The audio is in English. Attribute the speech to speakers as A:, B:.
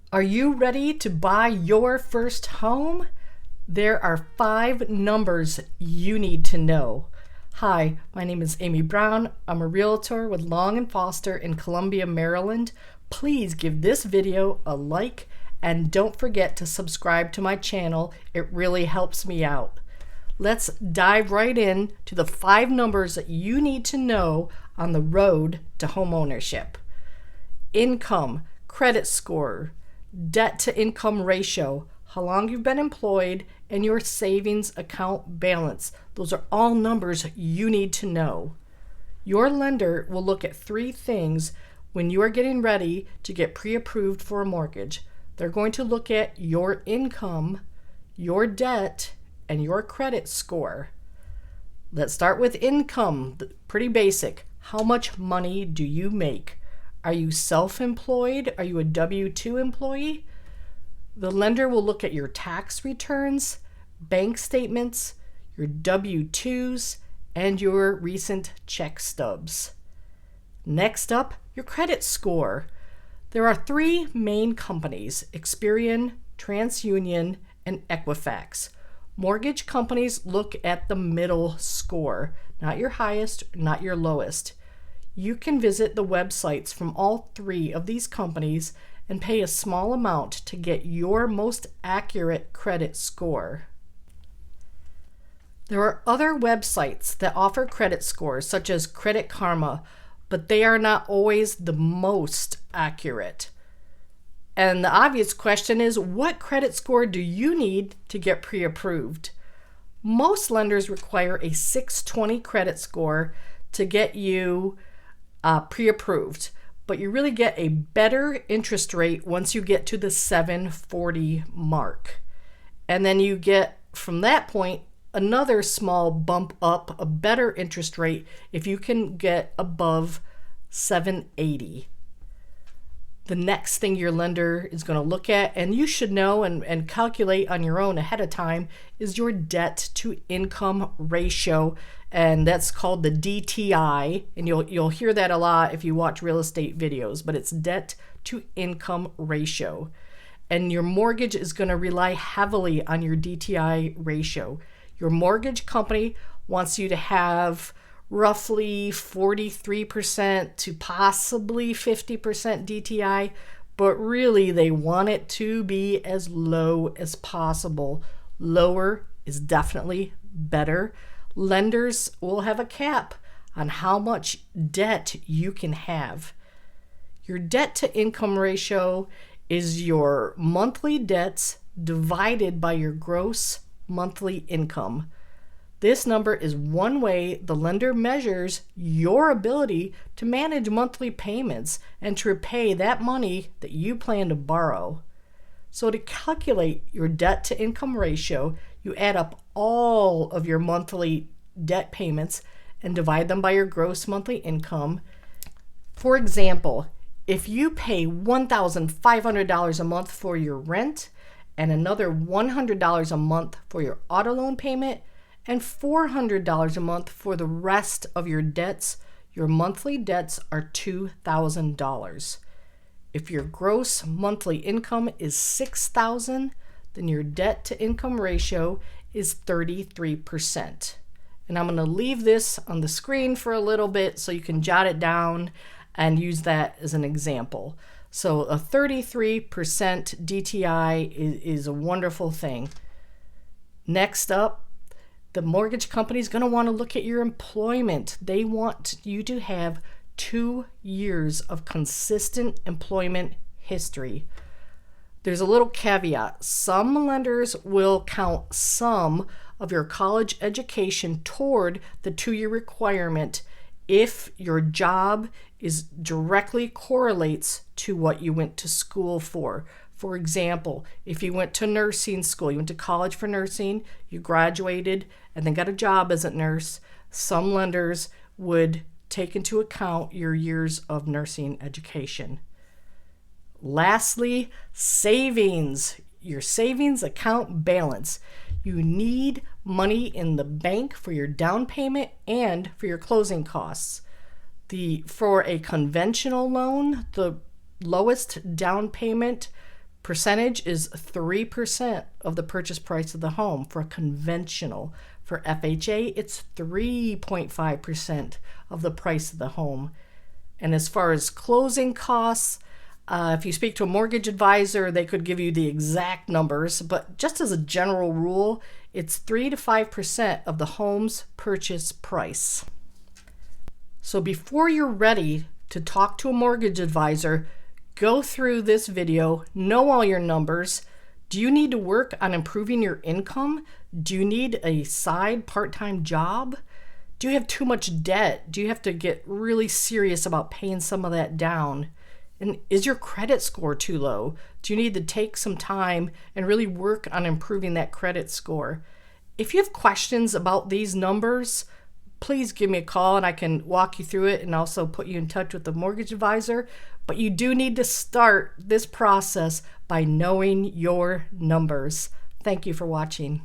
A: Are you ready to buy your first home? There are 5 numbers you need to know. Hi, my name is Amy Brown. I'm a realtor with Long & Foster in Columbia, Maryland. Please give this video a like and don't forget to subscribe to my channel. It really helps me out. Let's dive right in to the 5 numbers that you need to know on the road to homeownership. Income, credit score, debt to income ratio, how long you've been employed, and your savings account balance. Those are all numbers you need to know. Your lender will look at 3 things when you are getting ready to get pre-approved for a mortgage. They're going to look at your income, your debt, and your credit score. Let's start with income. Pretty basic. How much money do you make? Are you self-employed? Are you a W-2 employee? The lender will look at your tax returns, bank statements, your W-2s, and your recent check stubs. Next up, your credit score. There are 3 main companies: Experian, TransUnion, and Equifax. Mortgage companies look at the middle score, not your highest, not your lowest. You can visit the websites from all 3 of these companies and pay a small amount to get your most accurate credit score. There are other websites that offer credit scores, such as Credit Karma, but they are not always the most accurate. And the obvious question is, what credit score do you need to get pre-approved? Most lenders require a 620 credit score to get you pre-approved, but you really get a better interest rate once you get to the 740 mark. And then you get, from that point, another small bump up, a better interest rate if you can get above 780. The next thing your lender is going to look at, and you should know and calculate on your own ahead of time, is your debt to income ratio, and that's called the DTI, and you'll hear that a lot if you watch real estate videos, but it's debt to income ratio. And your mortgage is going to rely heavily on your DTI ratio. Your mortgage company wants you to have roughly 43% to possibly 50% DTI, but really they want it to be as low as possible. Lower is definitely better. Lenders will have a cap on how much debt you can have. Your debt to income ratio is your monthly debts divided by your gross monthly income. This number is one way the lender measures your ability to manage monthly payments and to repay that money that you plan to borrow. So to calculate your debt to income ratio, you add up all of your monthly debt payments and divide them by your gross monthly income. For example, if you pay $1,500 a month for your rent and another $100 a month for your auto loan payment and $400 a month for the rest of your debts, your monthly debts are $2,000. If your gross monthly income is $6,000, then your debt to income ratio is 33%. And I'm going to leave this on the screen for a little bit so you can jot it down and use that as an example. So a 33% DTI is a wonderful thing. Next up, the mortgage company is going to want to look at your employment. They want you to have 2 years of consistent employment history. There's a little caveat. Some lenders will count some of your college education toward the 2-year requirement if your job directly correlates to what you went to school for. For example, if you went to nursing school, you went to college for nursing, you graduated, and then got a job as a nurse, some lenders would take into account your years of nursing education. Lastly, savings. Your savings account balance. You need money in the bank for your down payment and for your closing costs. For a conventional loan, the lowest down payment percentage is 3% of the purchase price of the home for a conventional. For FHA, it's 3.5% of the price of the home. And as far as closing costs, if you speak to a mortgage advisor, they could give you the exact numbers, but just as a general rule, it's 3 to 5% of the home's purchase price. So before you're ready to talk to a mortgage advisor, go through this video, know all your numbers. Do you need to work on improving your income? Do you need a side part-time job? Do you have too much debt? Do you have to get really serious about paying some of that down? And is your credit score too low? Do you need to take some time and really work on improving that credit score? If you have questions about these numbers, please give me a call and I can walk you through it and also put you in touch with the mortgage advisor. But you do need to start this process by knowing your numbers. Thank you for watching.